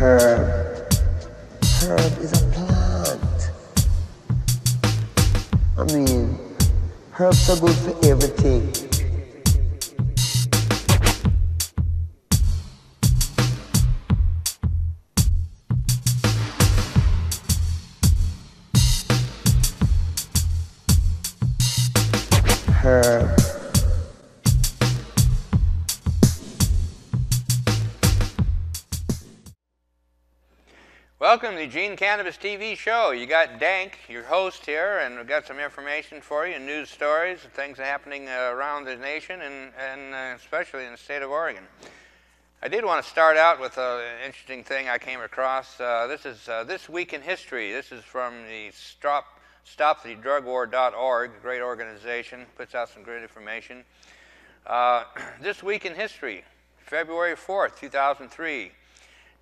Herb. Herb is a plant. I mean, herbs are good for everything. Herb. Welcome to the Eugene Cannabis TV show. You got DanK, your host here, and we've got some information for you, news stories, and things happening around the nation and especially in the state of Oregon. I did want to start out with an interesting thing I came across. This is This Week in History. This is from the StopTheDrugWar.org, a great organization, puts out some great information. This Week in History, February 4th, 2003.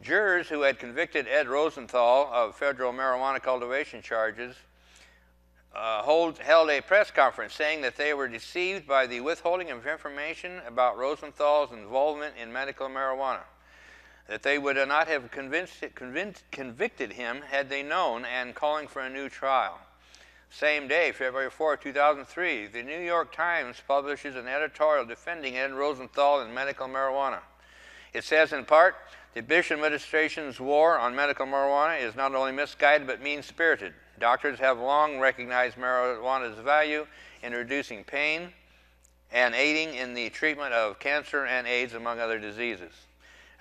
Jurors who had convicted Ed Rosenthal of federal marijuana cultivation charges held a press conference saying that they were deceived by the withholding of information about Rosenthal's involvement in medical marijuana, that they would not have convicted him had they known, and calling for a new trial. Same day, February 4, 2003, the New York Times publishes an editorial defending Ed Rosenthal and medical marijuana. It says in part, the Bush administration's war on medical marijuana is not only misguided but mean-spirited. Doctors have long recognized marijuana's value in reducing pain and aiding in the treatment of cancer and AIDS, among other diseases.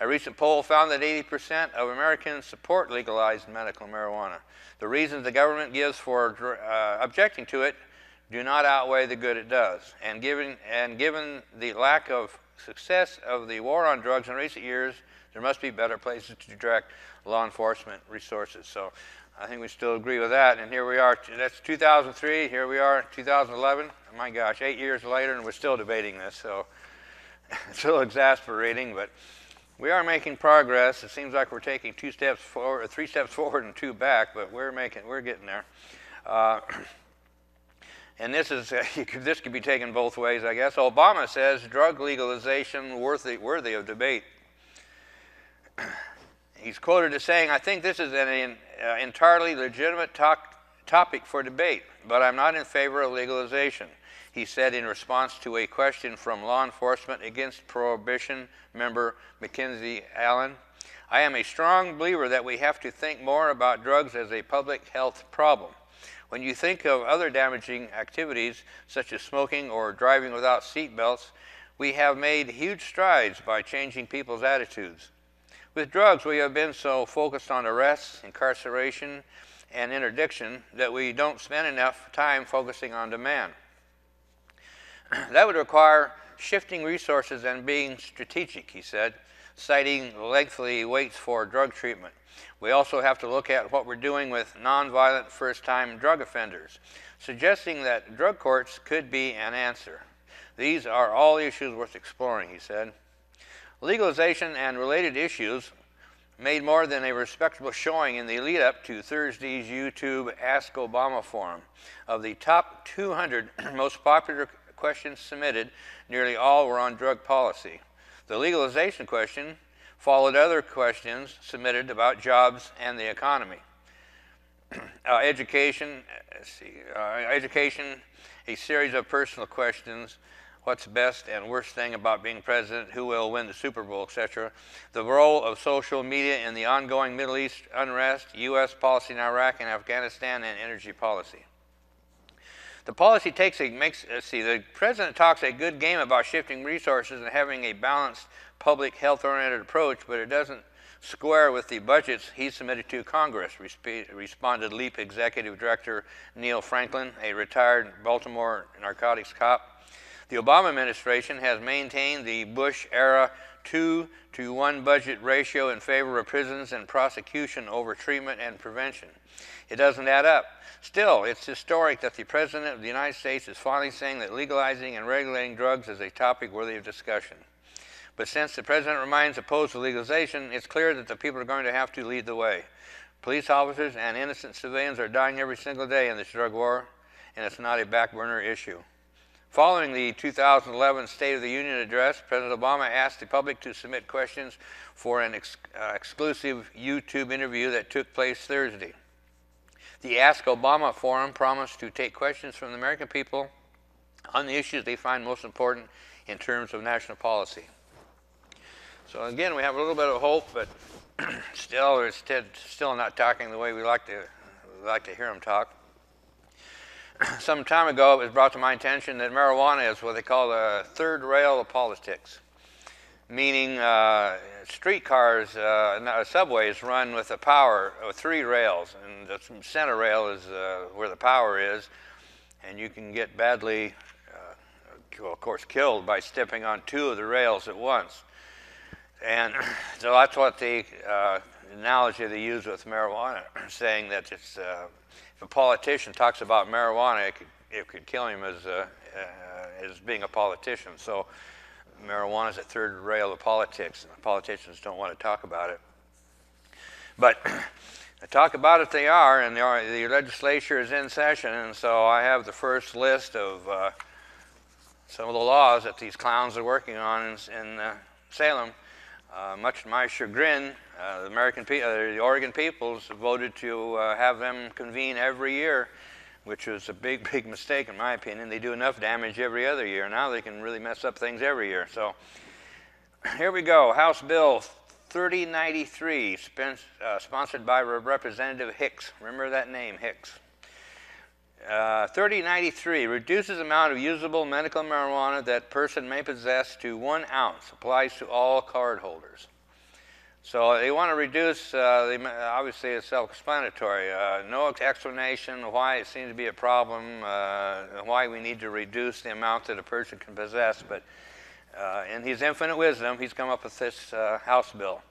A recent poll found that 80% of Americans support legalized medical marijuana. The reasons the government gives for objecting to it do not outweigh the good it does. And given the lack of success of the war on drugs in recent years, there must be better places to direct law enforcement resources. So I think we still agree with that. And here we are, that's 2003, here we are, 2011. Oh my gosh, 8 years later and we're still debating this. So it's a little exasperating, but we are making progress. It seems like we're taking 2 steps forward, or 3 steps forward and 2 back, but we're getting there. And this could be taken both ways, I guess. Obama says drug legalization worthy of debate. He's quoted as saying, "I think this is an entirely legitimate topic for debate, but I'm not in favor of legalization," he said in response to a question from law enforcement against Prohibition member Mackenzie Allen. "I am a strong believer that we have to think more about drugs as a public health problem. When you think of other damaging activities, such as smoking or driving without seat belts, we have made huge strides by changing people's attitudes. With drugs, we have been so focused on arrests, incarceration, and interdiction that we don't spend enough time focusing on demand. That would require shifting resources and being strategic," he said, citing lengthy waits for drug treatment. "We also have to look at what we're doing with nonviolent first-time drug offenders, suggesting that drug courts could be an answer. These are all issues worth exploring," he said. Legalization and related issues made more than a respectable showing in the lead-up to Thursday's YouTube Ask Obama forum. Of the top 200 most popular questions submitted, nearly all were on drug policy. The legalization question followed other questions submitted about jobs and the economy. Education, a series of personal questions, what's best and worst thing about being president, who will win the Super Bowl, etc. The role of social media in the ongoing Middle East unrest, U.S. policy in Iraq and Afghanistan, and energy policy. The president talks a good game about shifting resources and having a balanced public health-oriented approach, but it doesn't square with the budgets he submitted to Congress, responded LEAP Executive Director Neil Franklin, a retired Baltimore narcotics cop. The Obama administration has maintained the Bush-era 2-to-1 budget ratio in favor of prisons and prosecution over treatment and prevention. It doesn't add up. Still, it's historic that the President of the United States is finally saying that legalizing and regulating drugs is a topic worthy of discussion. But since the President remains opposed to legalization, it's clear that the people are going to have to lead the way. Police officers and innocent civilians are dying every single day in this drug war, and it's not a back burner issue. Following the 2011 State of the Union address, President Obama asked the public to submit questions for an exclusive YouTube interview that took place Thursday. The Ask Obama forum promised to take questions from the American people on the issues they find most important in terms of national policy. So again, we have a little bit of hope, but still not talking the way we like to hear them talk. Some time ago, it was brought to my attention that marijuana is what they call the third rail of politics, meaning streetcars, subways run with the power of 3 rails, and the center rail is where the power is, and you can get badly, of course, killed by stepping on 2 of the rails at once. And so that's what the analogy they use with marijuana, saying that it's, if a politician talks about marijuana, it could kill him as being a politician. So marijuana is a third rail of politics, and politicians don't want to talk about it. But talk about it they are, and the legislature is in session, and so I have the first list of some of the laws that these clowns are working on in Salem. Much to my chagrin, the Oregon peoples voted to have them convene every year, which was a big, big mistake in my opinion. They do enough damage every other year. Now they can really mess up things every year. So here we go. House Bill 3093, sponsored by Representative Hicks. Remember that name, Hicks. 3093 reduces the amount of usable medical marijuana that person may possess to 1 ounce. Applies to all card holders. So they want to reduce, obviously it's self-explanatory, no explanation why it seems to be a problem, why we need to reduce the amount that a person can possess, but in his infinite wisdom, he's come up with this House bill.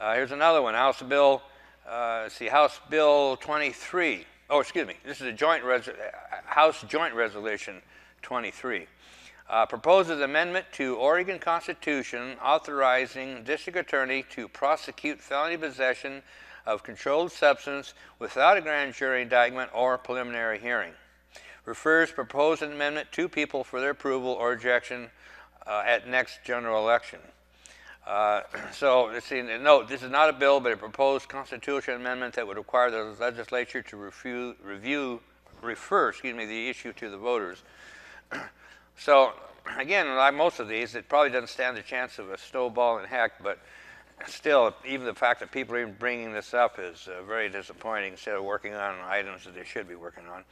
Here's another one, House Bill 23. Oh, excuse me, this is a House Joint Resolution 23. Proposes amendment to Oregon Constitution authorizing district attorney to prosecute felony possession of controlled substance without a grand jury indictment or preliminary hearing. Refers proposed amendment to people for their approval or rejection at next general election. So let's see, note, this is not a bill, but a proposed constitutional amendment that would require the legislature to refer the issue to the voters. So again, like most of these, it probably doesn't stand a chance of a snowball in heck, but still, even the fact that people are even bringing this up is very disappointing instead of working on items that they should be working on.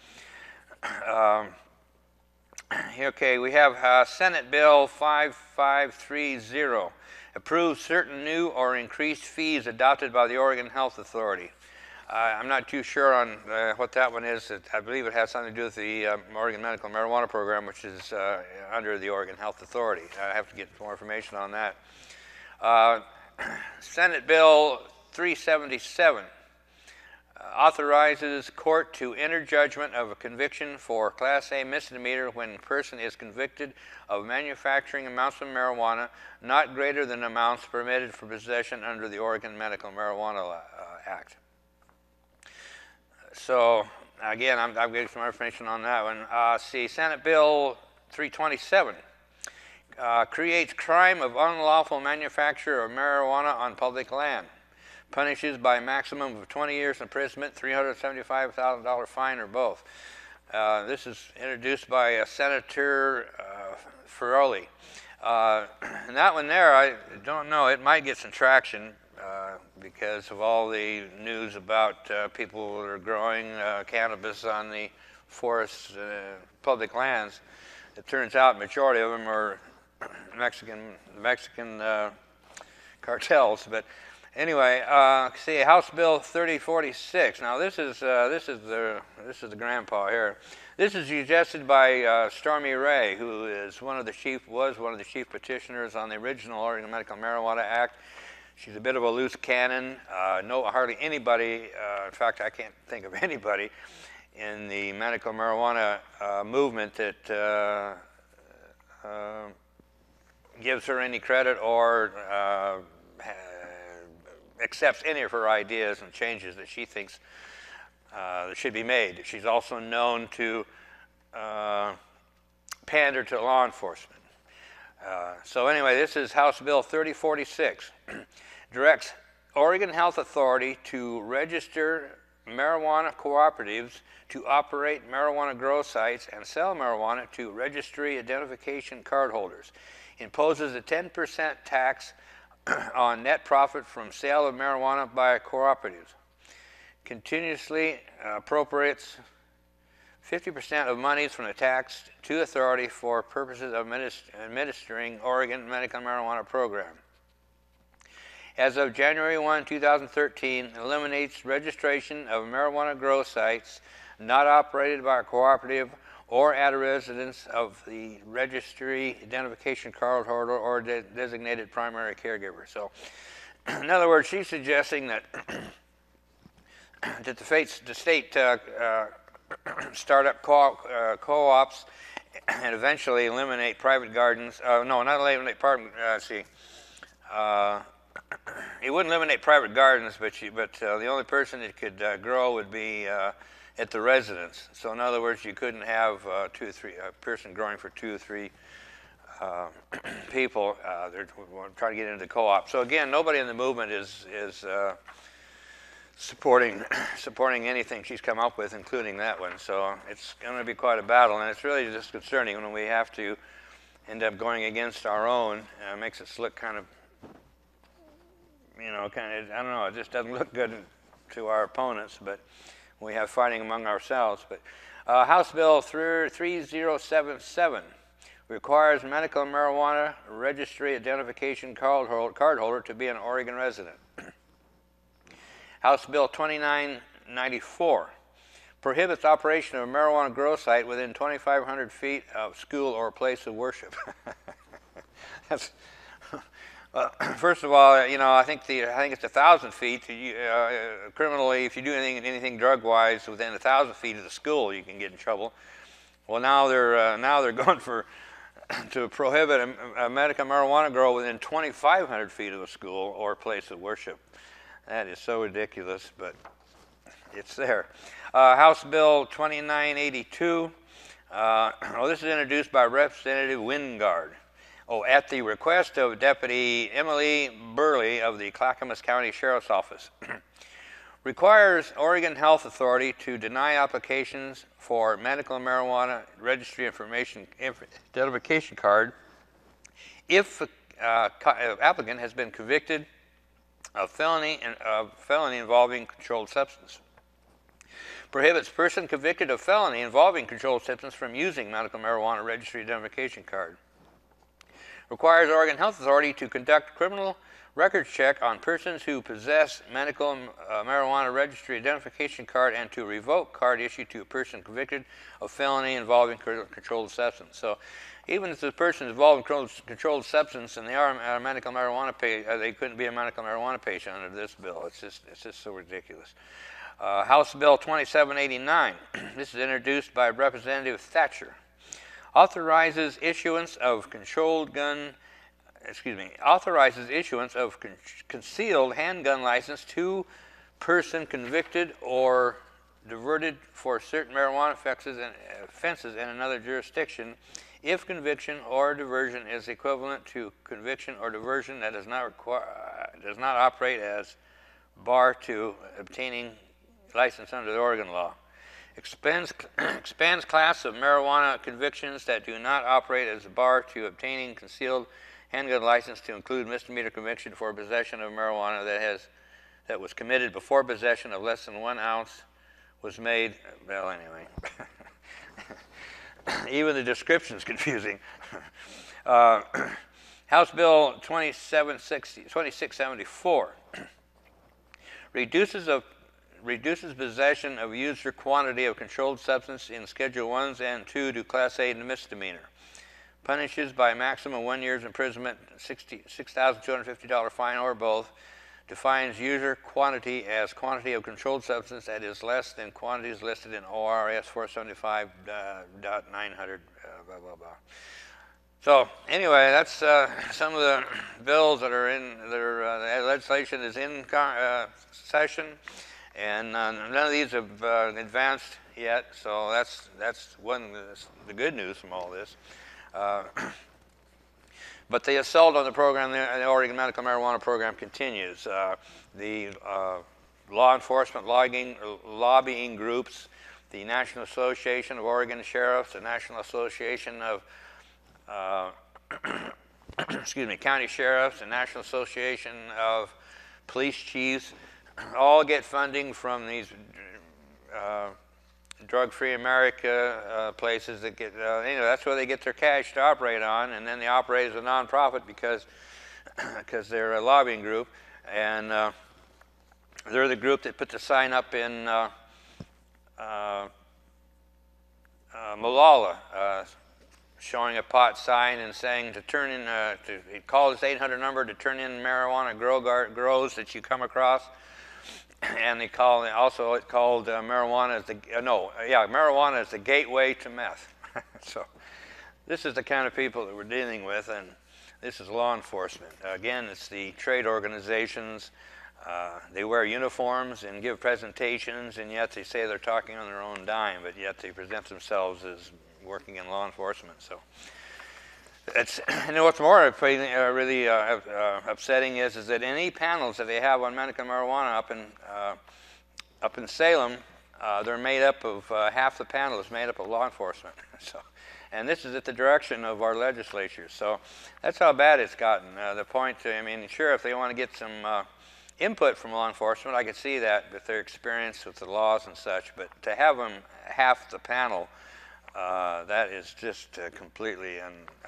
Okay, we have Senate Bill 5530. Approves certain new or increased fees adopted by the Oregon Health Authority. I'm not too sure on what that one is. I believe it has something to do with the Oregon Medical Marijuana Program, which is under the Oregon Health Authority. I have to get more information on that. Senate Bill 377 authorizes court to enter judgment of a conviction for Class A misdemeanor when a person is convicted of manufacturing amounts of marijuana not greater than amounts permitted for possession under the Oregon Medical Marijuana Act. So again, I'm getting some more information on that one. Senate Bill 327 creates crime of unlawful manufacture of marijuana on public land. Punishes by a maximum of 20 years imprisonment, $375,000 fine, or both. This is introduced by Senator Ferroli. And that one there, I don't know, it might get some traction because of all the news about people that are growing cannabis on the forest, public lands. It turns out the majority of them are Mexican cartels, but anyway, House Bill 3046. Now this is the grandpa here. This is suggested by Stormy Ray, who was one of the chief petitioners on the original Oregon Medical Marijuana Act. She's a bit of a loose cannon. Hardly anybody. In fact, I can't think of anybody in the medical marijuana movement that gives her any credit or accepts any of her ideas and changes that she thinks that should be made. She's also known to pander to law enforcement. So anyway, this is House Bill 3046. Directs Oregon Health Authority to register marijuana cooperatives to operate marijuana grow sites and sell marijuana to registry identification card holders. Imposes a 10% tax on net profit from sale of marijuana by cooperatives. Continuously appropriates 50% of monies from the tax to authority for purposes of administering Oregon medical marijuana program. As of January 1, 2013, eliminates registration of marijuana grow sites not operated by a cooperative or at a residence of the registry identification card holder or designated primary caregiver. So, in other words, she's suggesting that that the state start up co-ops and eventually eliminate private gardens. No, not eliminate private. It wouldn't eliminate private gardens, but the only person that could grow would be at the residence. So in other words, you couldn't have a person growing for 2 or 3 people. They're trying to get into the co-op. So again, nobody in the movement is supporting anything she's come up with, including that one. So it's going to be quite a battle, and it's really just concerning when we have to end up going against our own. Makes us look kind of, I don't know, it just doesn't look good to our opponents, but we have fighting among ourselves. But House Bill 3077 requires medical marijuana registry identification card holder to be an Oregon resident. House Bill 2994 prohibits operation of a marijuana grow site within 2,500 feet of school or place of worship. That's, first of all, I think it's 1,000 feet. Criminally, if you do anything drug-wise within 1,000 feet of the school, you can get in trouble. Well, now they're going to prohibit a medical marijuana grow within 2,500 feet of a school or place of worship. That is so ridiculous, but it's there. House Bill 2982. This is introduced by Representative Wingard. At the request of Deputy Emily Burley of the Clackamas County Sheriff's Office. Requires Oregon Health Authority to deny applications for medical marijuana registry identification card if applicant has been convicted of felony involving controlled substance. Prohibits person convicted of felony involving controlled substance from using medical marijuana registry identification card. Requires Oregon Health Authority to conduct criminal records check on persons who possess medical marijuana registry identification card and to revoke card issued to a person convicted of felony involving controlled substance. So even if the person is involved in controlled substance and they are a medical marijuana patient, they couldn't be a medical marijuana patient under this bill. It's just so ridiculous. House Bill 2789. This is introduced by Representative Thatcher. Authorizes issuance of concealed handgun license to person convicted or diverted for certain marijuana offenses in another jurisdiction if conviction or diversion is equivalent to conviction or diversion that does not operate as bar to obtaining license under the Oregon law. Expands class of marijuana convictions that do not operate as a bar to obtaining concealed handgun license to include misdemeanor conviction for possession of marijuana that was committed before possession of less than 1 ounce was made. Well, anyway, even the description is confusing. House Bill 2674 reduces possession of user quantity of controlled substance in Schedule 1s and 2 to Class A misdemeanor. Punishes by maximum 1 year's imprisonment, $6,250 fine or both. Defines user quantity as quantity of controlled substance that is less than quantities listed in ORS 475.900, blah, blah, blah. So anyway, that's some of the bills that are in the legislation is in session. And none of these have advanced yet, so that's one of the good news from all this. But the assault on the program, the Oregon medical marijuana program, continues. The law enforcement lobbying groups, the National Association of Oregon Sheriffs, the National Association of county sheriffs, the National Association of Police Chiefs, all get funding from these Drug-Free America places that get, that's where they get their cash to operate on, and then they operate as a nonprofit because they're a lobbying group, and they're the group that put the sign up in Molalla, showing a pot sign and saying to turn in, to call this 800 number to turn in marijuana grows that you come across. And they call also it called marijuana is marijuana is the gateway to meth. So this is the kind of people that we're dealing with, and this is law enforcement. Again, it's the trade organizations. They wear uniforms and give presentations, and yet they say they're talking on their own dime, but yet they present themselves as working in law enforcement. So it's, what's more really upsetting is that any panels that they have on medical marijuana up in Salem, they're made up of half the panel is made up of law enforcement. So, and this is at the direction of our legislatures. So that's how bad it's gotten. The point, sure, if they want to get some input from law enforcement, I could see that with their experience with the laws and such. But to have them half the panel, that is just completely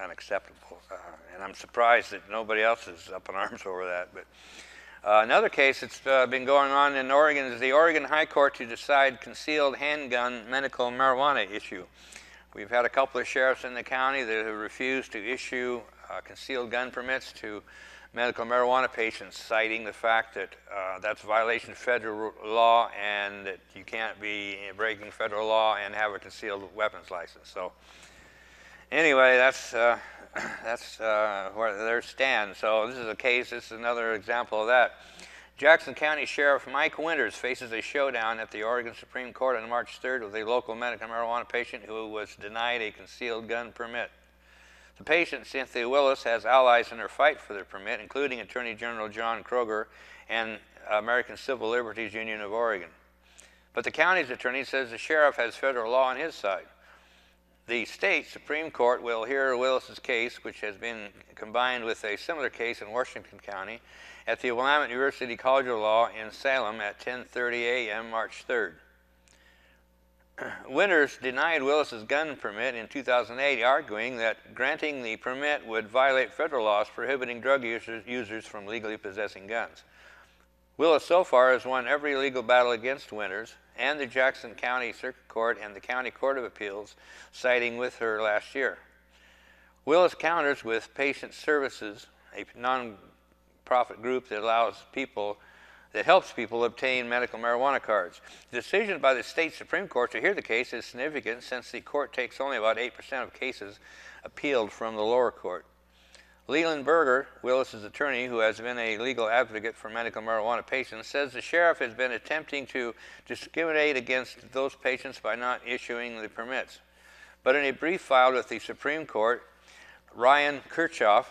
unacceptable, and I'm surprised that nobody else is up in arms over that. But another case that's been going on in Oregon is the Oregon High Court to decide concealed handgun medical marijuana issue. We've had a couple of sheriffs in the county that have refused to issue concealed gun permits to medical marijuana patients, citing the fact that that's a violation of federal law and that you can't be breaking federal law and have a concealed weapons license. So anyway, that's where they stand. So this is a case, this is another example of that. Jackson County Sheriff Mike Winters faces a showdown at the Oregon Supreme Court on March 3rd with a local medical marijuana patient who was denied a concealed gun permit. The patient, Cynthia Willis, has allies in her fight for the permit, including Attorney General John Kroger and American Civil Liberties Union of Oregon. But the county's attorney says the sheriff has federal law on his side. The state Supreme Court will hear Willis's case, which has been combined with a similar case in Washington County, at the Willamette University College of Law in Salem at 10:30 a.m. March 3rd. Winters denied Willis's gun permit in 2008, arguing that granting the permit would violate federal laws prohibiting drug users from legally possessing guns. Willis so far has won every legal battle against Winters and the Jackson County Circuit Court and the County Court of Appeals, siding with her last year. Willis counters with Patient Services, a non-profit group that helps people obtain medical marijuana cards. The decision by the state Supreme Court to hear the case is significant since the court takes only about 8% of cases appealed from the lower court. Leland Berger, Willis's attorney, who has been a legal advocate for medical marijuana patients, says the sheriff has been attempting to discriminate against those patients by not issuing the permits. But in a brief filed with the Supreme Court, Ryan Kirchhoff,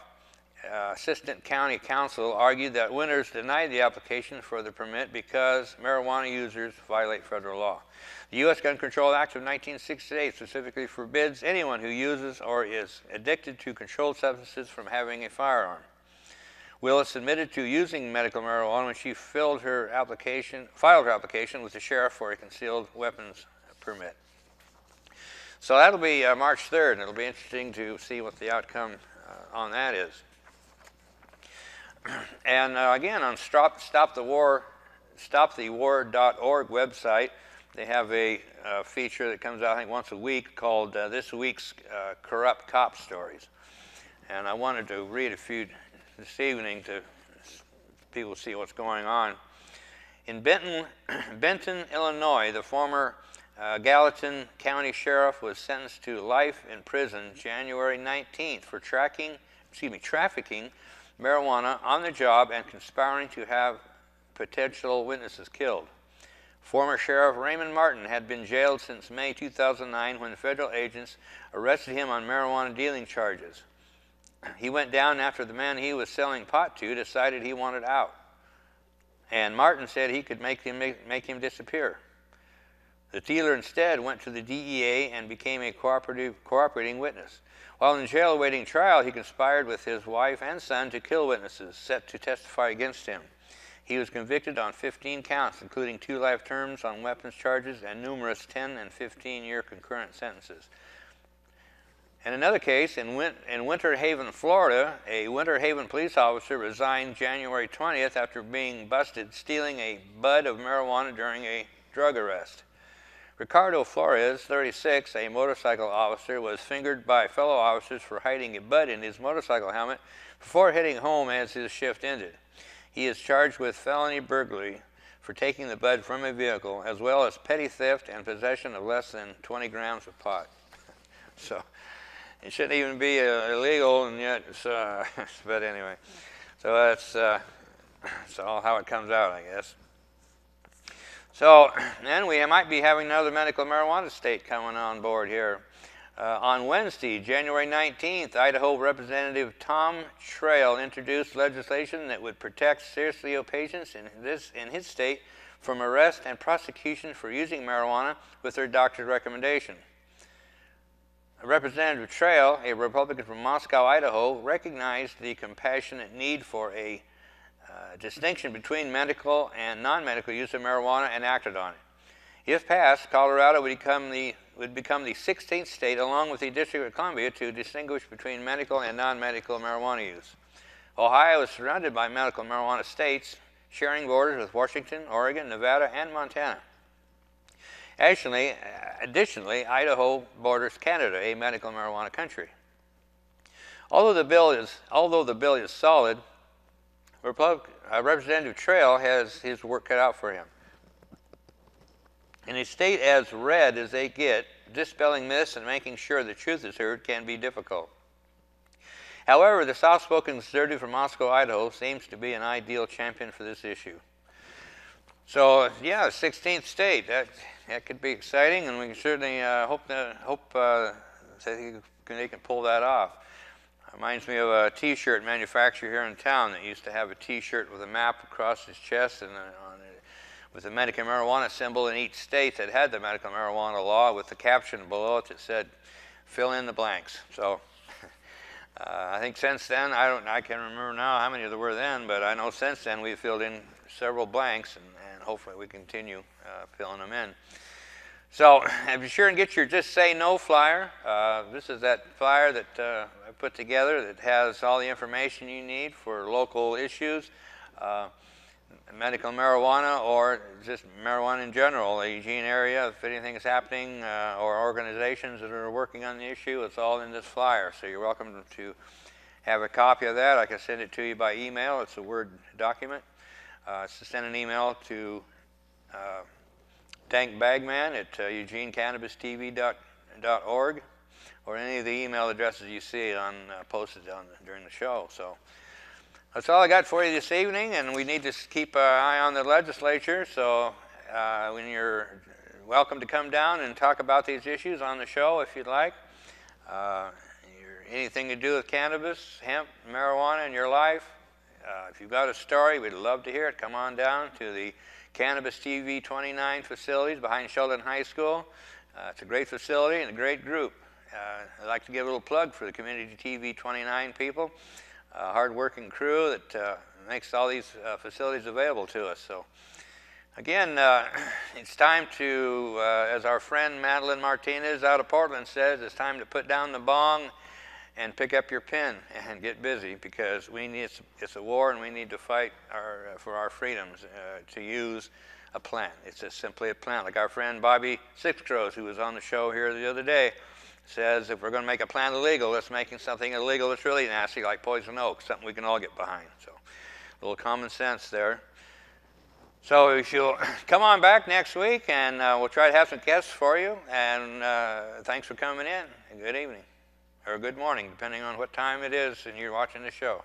Assistant County Counsel, argued that Winters denied the application for the permit because marijuana users violate federal law. The U.S. Gun Control Act of 1968 specifically forbids anyone who uses or is addicted to controlled substances from having a firearm. Willis admitted to using medical marijuana when she filed her application with the sheriff for a concealed weapons permit. So that'll be March 3rd, and it'll be interesting to see what the outcome on that is. And again, on stopthewar.org website, they have a feature that comes out, I think, once a week called This Week's Corrupt Cop Stories. And I wanted to read a few this evening to people see what's going on. In Benton, Illinois, the former Gallatin County Sheriff was sentenced to life in prison January 19th for trafficking marijuana on the job and conspiring to have potential witnesses killed. Former Sheriff Raymond Martin had been jailed since May 2009 when federal agents arrested him on marijuana dealing charges. He went down after the man he was selling pot to decided he wanted out. And Martin said he could make him disappear. The dealer instead went to the DEA and became a cooperating witness. While in jail awaiting trial, he conspired with his wife and son to kill witnesses set to testify against him. He was convicted on 15 counts, including 2 life terms on weapons charges and numerous 10- and 15-year concurrent sentences. In another case, in Winter Haven, Florida, a Winter Haven police officer resigned January 20th after being busted stealing a bud of marijuana during a drug arrest. Ricardo Flores, 36, a motorcycle officer, was fingered by fellow officers for hiding a bud in his motorcycle helmet before heading home as his shift ended. He is charged with felony burglary for taking the bud from a vehicle, as well as petty theft and possession of less than 20 grams of pot. So it shouldn't even be illegal, and yet it's, but anyway. So that's all how it comes out, I guess. So then we might be having another medical marijuana state coming on board here. On Wednesday, January 19th, Idaho Representative Tom Trail introduced legislation that would protect seriously ill patients in his state from arrest and prosecution for using marijuana with their doctor's recommendation. Representative Trail, a Republican from Moscow, Idaho, recognized the compassionate need for a distinction between medical and non-medical use of marijuana and acted on it. If passed, Colorado would become the 16th state, along with the District of Columbia, to distinguish between medical and non-medical marijuana use. Ohio is surrounded by medical marijuana states, sharing borders with Washington, Oregon, Nevada, and Montana. Additionally, Idaho borders Canada, a medical marijuana country. Although the bill is solid, Representative Trail has his work cut out for him. In a state as red as they get, dispelling myths and making sure the truth is heard can be difficult. However, the soft-spoken conservative from Moscow, Idaho, seems to be an ideal champion for this issue. So, yeah, 16th state, that could be exciting, and we can certainly hope they can pull that off. It reminds me of a T-shirt manufacturer here in town that used to have a T-shirt with a map across his chest and with the medical marijuana symbol in each state that had the medical marijuana law, with the caption below it that said, "Fill in the blanks." So I think since then, I can't remember now how many there were then, but I know since then we've filled in several blanks, and hopefully we continue filling them in. So be sure and get your Just Say No flyer. This is that flyer that I put together that has all the information you need for local issues, medical marijuana, or just marijuana in general, the Eugene area. If anything is happening, or organizations that are working on the issue, it's all in this flyer. So you're welcome to have a copy of that. I can send it to you by email. It's a Word document. So send an email to DanK Bagman at eugenecannabistv.org, or any of the email addresses you see posted during the show. So that's all I got for you this evening, and we need to keep an eye on the legislature. So when you're welcome to come down and talk about these issues on the show if you'd like. Anything to do with cannabis, hemp, marijuana in your life, if you've got a story, we'd love to hear it. Come on down to the Cannabis TV 29 facilities behind Sheldon High School. It's a great facility and a great group. I'd like to give a little plug for the Community TV 29 people, a hard-working crew that makes all these facilities available to us. So again, it's time to, as our friend Madeline Martinez out of Portland says, it's time to put down the bong and pick up your pen and get busy, because it's a war, and we need to fight for our freedoms to use a plant. It's just simply a plant. Like our friend Bobby Sixcrows, who was on the show here the other day, says if we're going to make a plant illegal, let's make something illegal that's really nasty, like poison oak, something we can all get behind. So a little common sense there. So if you'll come on back next week, and we'll try to have some guests for you. And thanks for coming in, and good evening. Or good morning, depending on what time it is and you're watching the show.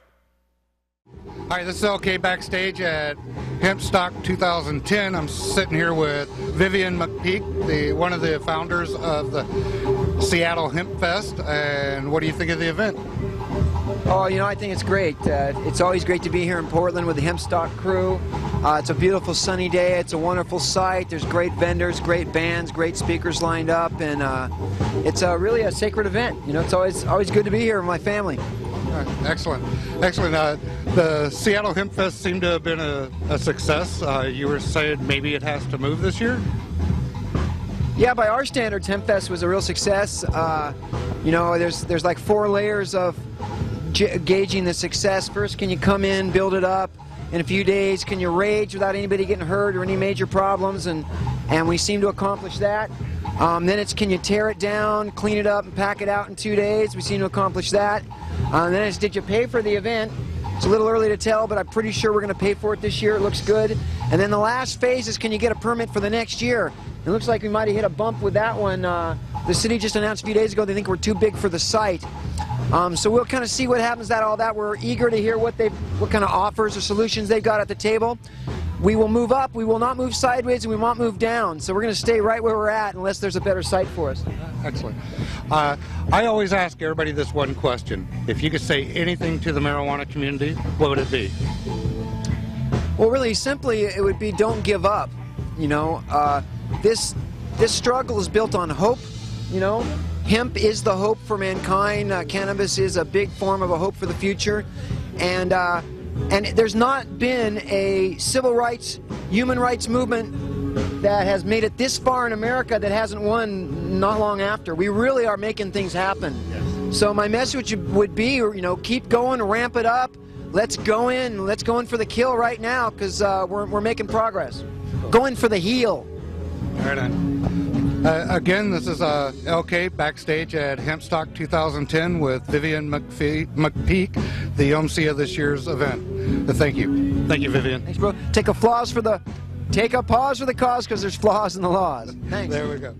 Hi, this is LK backstage at Hempstalk 2010. I'm sitting here with Vivian McPeak, one of the founders of the Seattle Hemp Fest. And what do you think of the event? Oh, you know, I think it's great. It's always great to be here in Portland with the Hempstalk crew. It's a beautiful sunny day. It's a wonderful site. There's great vendors, great bands, great speakers lined up, and it's really a sacred event. You know, it's always good to be here with my family. Excellent, excellent. The Seattle Hemp Fest seemed to have been a success. You were saying maybe it has to move this year? Yeah, by our standards, Hemp Fest was a real success. You know, there's like 4 layers of gauging the success. First, can you come in, build it up in a few days? Can you rage without anybody getting hurt or any major problems? And we seem to accomplish that. Then it's, can you tear it down, clean it up, and pack it out in 2 days? We seem to accomplish that. Then it's, did you pay for the event? It's a little early to tell, but I'm pretty sure we're going to pay for it this year. It looks good. And then the last phase is, can you get a permit for the next year? It looks like we might have hit a bump with that one. The city just announced a few days ago they think we're too big for the site. So we'll kind of see what happens at all that. We're eager to hear what kind of offers or solutions they've got at the table. We will move up, we will not move sideways, and we won't move down. So we're going to stay right where we're at unless there's a better site for us. Excellent. I always ask everybody this one question. If you could say anything to the marijuana community, what would it be? Well, really simply, it would be don't give up. You know, this struggle is built on hope. You know, hemp is the hope for mankind. Cannabis is a big form of a hope for the future. And there's not been a civil rights, human rights movement that has made it this far in America that hasn't won not long after. We really are making things happen. Yes. So my message would be, you know, keep going, ramp it up. Let's go in for the kill right now, because we're making progress. Go in for the heal. Right on. Again, this is LK backstage at Hempstalk 2010 with Vivian McPeak, the MC of this year's event. Thank you. Thank you, Vivian. Thanks, bro. Take a pause for the cause, because there's flaws in the laws. Thanks. There we go.